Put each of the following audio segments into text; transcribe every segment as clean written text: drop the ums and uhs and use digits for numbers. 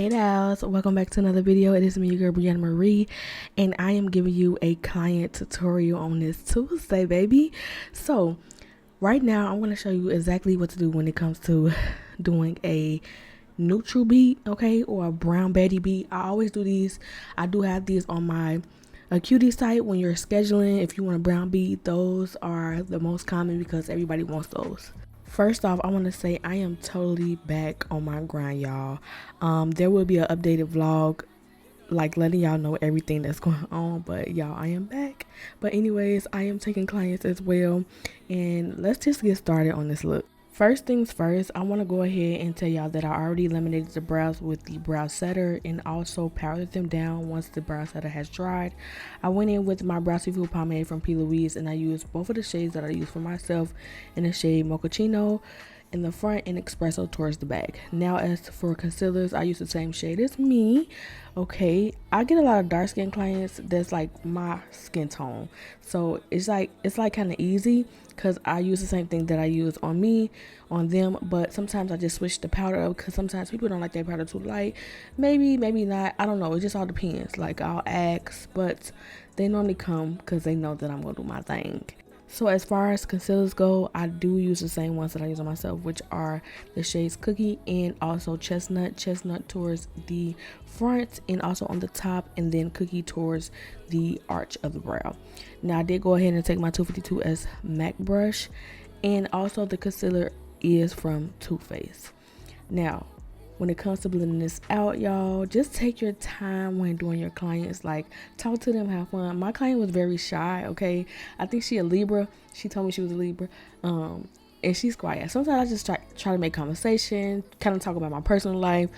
Hey dolls, welcome back to another video. It is me, your girl Briana Marie, and I am giving you a client tutorial on this Tuesday, baby. So right now I'm going to show you exactly what to do when it comes to doing a neutral beat, okay, or a brown Betty beat. I always do these. I do have these on my Acuity site when you're scheduling. If you want a brown beat, those are the most common because everybody wants those. First off, I want to say I am totally back on my grind, y'all. There will be an updated vlog, like letting y'all know everything that's going on. But y'all, I am back. But anyways, I am taking clients as well. And let's just get started on this look. First things first, I want to go ahead and tell y'all that I already eliminated the brows with the brow setter and also powdered them down once the brow setter has dried. I went in with my brow seafood pomade from P. Louise, and I used both of the shades that I use for myself in the shade Mochaccino in the front and Espresso towards the back. Now as for concealers, I use the same shade as me. Okay, I get a lot of dark skin clients that's like my skin tone, so it's like kind of easy because I use the same thing that I use on me, on them. But sometimes I just switch the powder up because sometimes people don't like their powder too light. Maybe not, I don't know, it just all depends. Like I'll ask, but they normally come because they know that I'm gonna do my thing. So as far as concealers go, I do use the same ones that I use on myself, which are the shades Cookie and also Chestnut towards the front and also on the top, and then Cookie towards the arch of the brow. Now I did go ahead and take my 252S MAC brush, and also the concealer is from Too Faced. Now when it comes to blending this out, y'all, just take your time when doing your clients. Like, talk to them, have fun. My client was very shy, okay? I think she a Libra. She told me she was a Libra. And she's quiet. Sometimes I just try to make conversation, kind of talk about my personal life,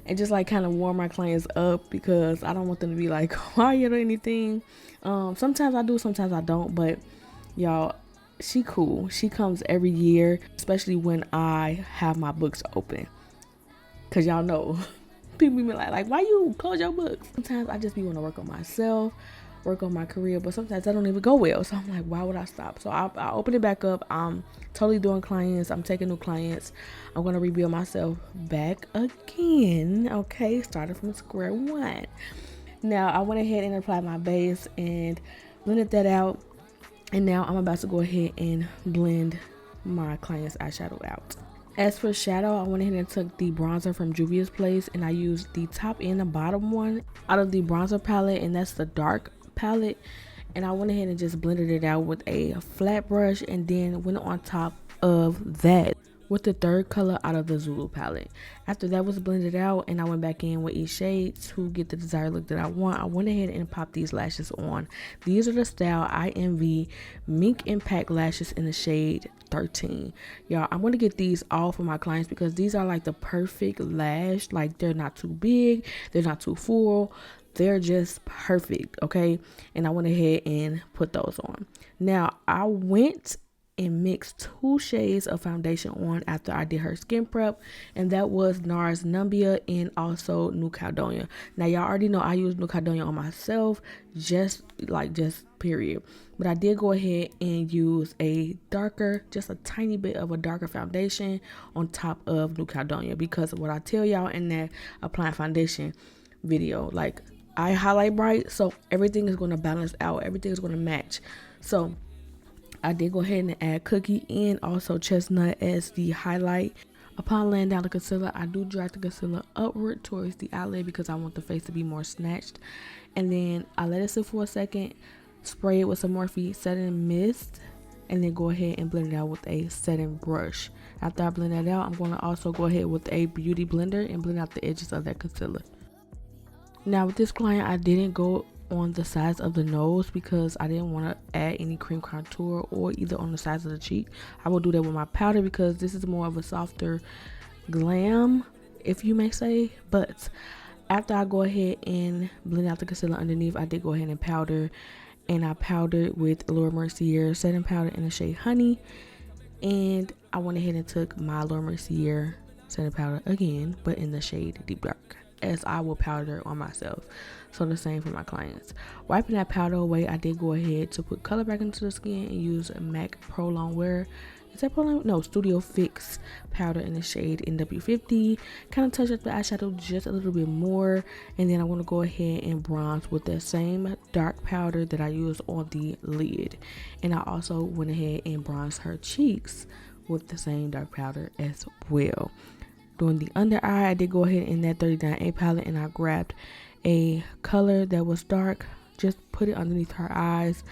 and just like kind of warm my clients up because I don't want them to be like quiet or anything. Sometimes I do, sometimes I don't, but y'all, she cool. She comes every year, especially when I have my books open. Cause y'all know, people be like, why you close your books? Sometimes I just be want to work on myself, work on my career, but sometimes I don't even go well. So I'm like, why would I stop? So I open it back up. I'm totally doing clients. I'm taking new clients. I'm gonna rebuild myself back again. Okay, started from square one. Now I went ahead and applied my base and blended that out. And now I'm about to go ahead and blend my client's eyeshadow out. As for shadow, I went ahead and took the bronzer from Juvia's Place, and I used the top and the bottom one out of the bronzer palette, and that's the dark palette. And I went ahead and just blended it out with a flat brush, and then went on top of that with the third color out of the Zulu palette. After that was blended out and I went back in with each shade to get the desired look that I want, I went ahead and popped these lashes on. These are the Style IMV Mink Impact lashes in the shade 13. Y'all, I'm going to get these all for my clients because these are like the perfect lash. Like, they're not too big, they're not too full, they're just perfect, okay? And I went ahead and put those on. Now I went and mixed 2 shades of foundation on after I did her skin prep, and that was NARS Numbia and also New Caledonia. Now y'all already know I use New Caledonia on myself, just period. But I did go ahead and use a darker, just a tiny bit of a darker foundation on top of New Caledonia, because what I tell y'all in that applying foundation video, like, I highlight bright, so everything is going to balance out, everything is going to match. So I did go ahead and add Cookie and also Chestnut as the highlight. Upon laying down the concealer, I do drag the concealer upward towards the eyelid because I want the face to be more snatched. And then I let it sit for a second, spray it with some Morphe setting mist, and then go ahead and blend it out with a setting brush. After I blend that out, I'm going to also go ahead with a beauty blender and blend out the edges of that concealer. Now with this client, I didn't go on the sides of the nose because I didn't want to add any cream contour or either on the sides of the cheek. I will do that with my powder because this is more of a softer glam, if you may say. But after I go ahead and blend out the concealer underneath, I did go ahead and powder, and I powdered with Laura Mercier setting powder in the shade Honey, and I went ahead and took my Laura Mercier setting powder again, but in the shade Deep Dark, as I will powder on myself. So the same for my clients. Wiping that powder away, I did go ahead to put color back into the skin and use MAC Pro Long Wear is that Pro? No, Studio Fix powder in the shade NW50. Kind of touch up the eyeshadow just a little bit more, and then I want to go ahead and bronze with that same dark powder that I used on the lid. And I also went ahead and bronzed her cheeks with the same dark powder as well. Doing the under eye, I did go ahead in that 39A palette, and I grabbed a color that was dark, just put it underneath her eyes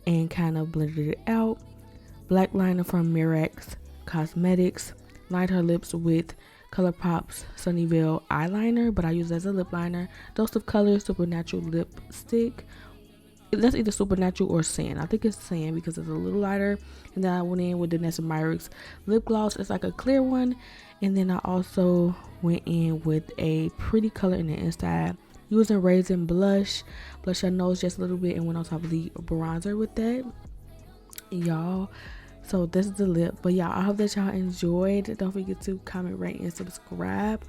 and kind of blended it out. Black liner from Mirax Cosmetics. Lined her lips with ColourPop's Sunnyvale eyeliner, but I use it as a lip liner. Dose of Color Supernatural lipstick. That's either Supernatural or Sand. I think it's Sand because it's a little lighter. And then I went in with the Nessa Myricks lip gloss. It's like a clear one. And then I also went in with a pretty color in the inside, using Raisin blush your nose just a little bit, and went on top of the bronzer with that, y'all. So this is the lip. But y'all, I hope that y'all enjoyed. Don't forget to comment, rate, and subscribe.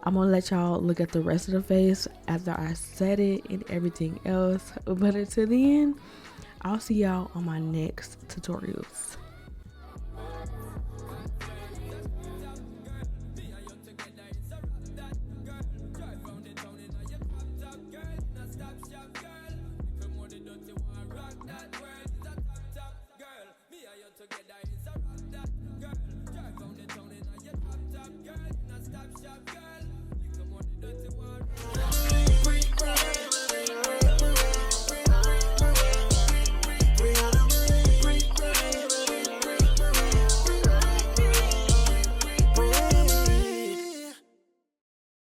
I'm gonna let y'all look at the rest of the face after I set it and everything else. But until then, I'll see y'all on my next tutorials.